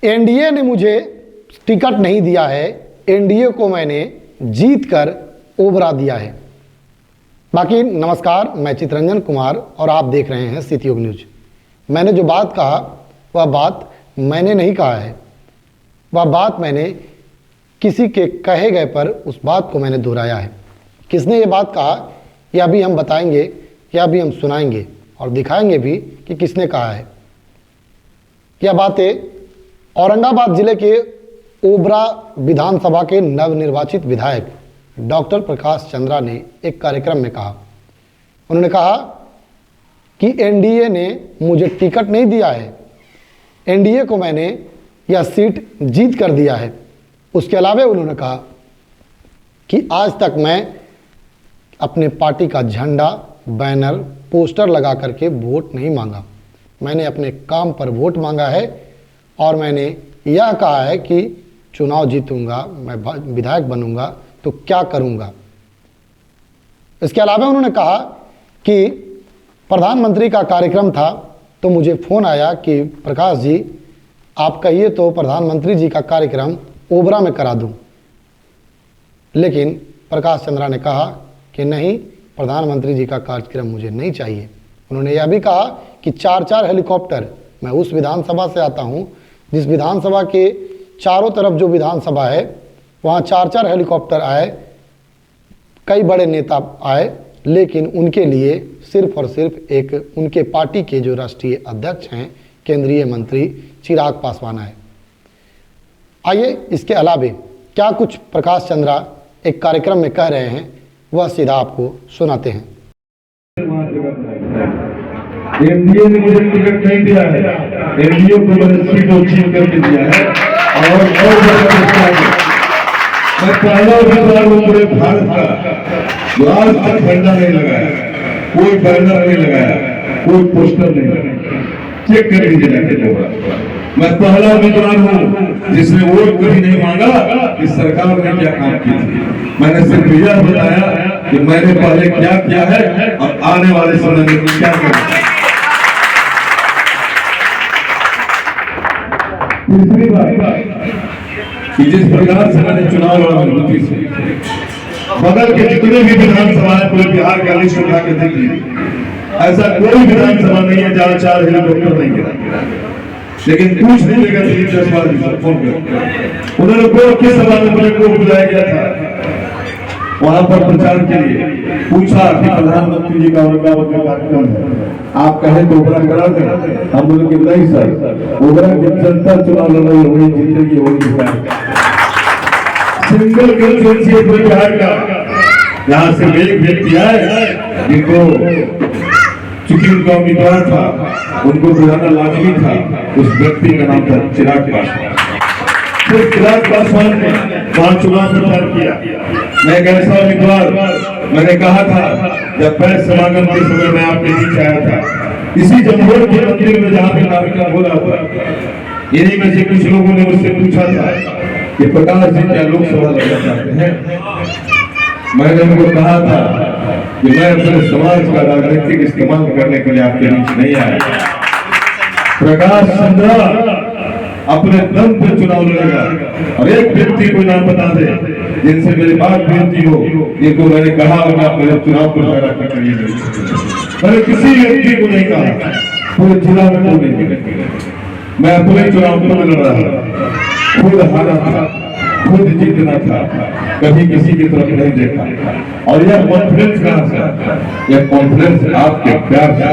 NDA ने मुझे ticket नहीं दिया है, एनडीए को मैंने जीत कर ओबरा दिया है। बाकी नमस्कार, मैं चितरंजन कुमार और आप देख रहे हैं सिटी न्यूज। मैंने जो बात कहा वह बात मैंने नहीं कहा है, वह बात मैंने किसी के कहे गए पर उस बात को मैंने दोहराया है। किसने ये बात कहा यह अभी हम बताएंगे, यह अभी हम सुनाएंगे और दिखाएंगे भी कि किसने कहा है। यह बातें औरंगाबाद जिले के ओबरा विधानसभा के नवनिर्वाचित विधायक डॉक्टर प्रकाश चंद्रा ने एक कार्यक्रम में कहा। उन्होंने कहा कि एनडीए ने मुझे टिकट नहीं दिया है, एनडीए को मैंने यह सीट जीत कर दिया है। उसके अलावा उन्होंने कहा कि आज तक मैं अपने पार्टी का झंडा, बैनर, पोस्टर लगा करके वोट नहीं मांगा। मैंने अपने काम पर वोट मांगा है और मैंने यह कहा है कि चुनाव जीतूंगा, मैं विधायक बनूंगा तो क्या करूंगा। इसके अलावा उन्होंने कहा कि प्रधानमंत्री का कार्यक्रम था तो मुझे फ़ोन आया कि प्रकाश जी आप कहिए तो प्रधानमंत्री जी का कार्यक्रम ओबरा में करा दूं। लेकिन प्रकाश चंद्रा ने कहा कि नहीं, प्रधानमंत्री जी का कार्यक्रम मुझे नहीं चाहिए। उन्होंने यह भी कहा कि 4-4 हेलीकॉप्टर, मैं उस विधानसभा से आता हूं जिस विधानसभा के चारों तरफ जो विधानसभा है वहाँ 4-4 हेलीकॉप्टर आए, कई बड़े नेता आए, लेकिन उनके लिए सिर्फ और सिर्फ एक उनके पार्टी के जो राष्ट्रीय अध्यक्ष हैं, केंद्रीय मंत्री चिराग पासवान आए। आइए इसके अलावे क्या कुछ प्रकाश चंद्रा एक कार्यक्रम में कह रहे हैं वह सीधा आपको सुनाते हैं। एनडीए ने मुझे टिकट नहीं दिया है, एनडीए को मैंने सीटों छीन करके दिया है और मैं पहला उम्मीदवार हूँ पूरे भारत का जो आज तक झंडा नहीं लगाया, कोई बैनर नहीं लगाया, कोई पोस्टर नहीं लगाया। चेक कर लीजिए जाके। मैं पहला उम्मीदवार हूँ जिसने वोट कभी नहीं मांगा कि सरकार ने क्या काम किया। मैंने सिर्फ यह बताया कि मैंने पहले क्या किया है और आने वाले समय में क्या करना। तीसरी बात कि जिस प्रकार से मैंने चुनाव लड़ा मजबूती से, बगल के जितने भी विधानसभा है पूरे बिहार का लिस्ट उठा के देख लीजिए, ऐसा कोई विधानसभा नहीं है जहाँ 4 हेलीकॉप्टर नहीं गिरा। लेकिन पूछ नहीं लेगा 3-10 बार फोन कर उन्होंने किस सभा में मुझे को बुलाया गया था वहां पर प्रचार के लिए, पूछा कि प्रधानमंत्री जी का औरंगाबाद में कार्यक्रम है, आप कहें तो ओबरा करा दें। हम बोले कि नहीं सर, ओबरा की जनता चुनाव लड़ रही होगी, जीतेगी होगी। सिंगल कंस्टिट्यूएंसी पूरे बिहार का, यहाँ से एक व्यक्ति आए जिनको चूंकि उनका उम्मीदवार था, उनको बुलाना लाजमी था, उस व्यक्ति का नाम था चिराग पासवान। फिर चिराग पासवान ने वहां चुनाव प्रचार किया। मैं एक ऐसा उम्मीदवार, मैंने कहा था जब मैं समागम के समय में आपके बीच आया था, इसी जमघोर के मंदिर में जहाँ पे कार्यक्रम हो रहा था, इन्हीं में से कुछ लोगों ने मुझसे पूछा था कि प्रकाश जी क्या लोकसभा लड़ना चाहते हैं। मैंने उनको कहा था कि मैं अपने समाज का राजनीतिक इस्तेमाल करने के लिए आपके बीच नहीं आया। प्रकाश चंद्रा अपने दम पे चुनाव लड़ेगा और एक व्यक्ति को नाम बता दे जिनसे मेरी बात बेनती हो, जिनको मैंने कहा होगा मेरे चुनाव प्रचार करके मैंने किसी व्यक्ति को नहीं कहा, पूरे जिला में कोई नहीं। मैं अपने चुनाव खुद लड़ रहा था, खुद हारा था, खुद जीतना था, कभी किसी की तरफ नहीं देखा। और यह कॉन्फिडेंस कहां से? यह कॉन्फिडेंस आपके प्यार से,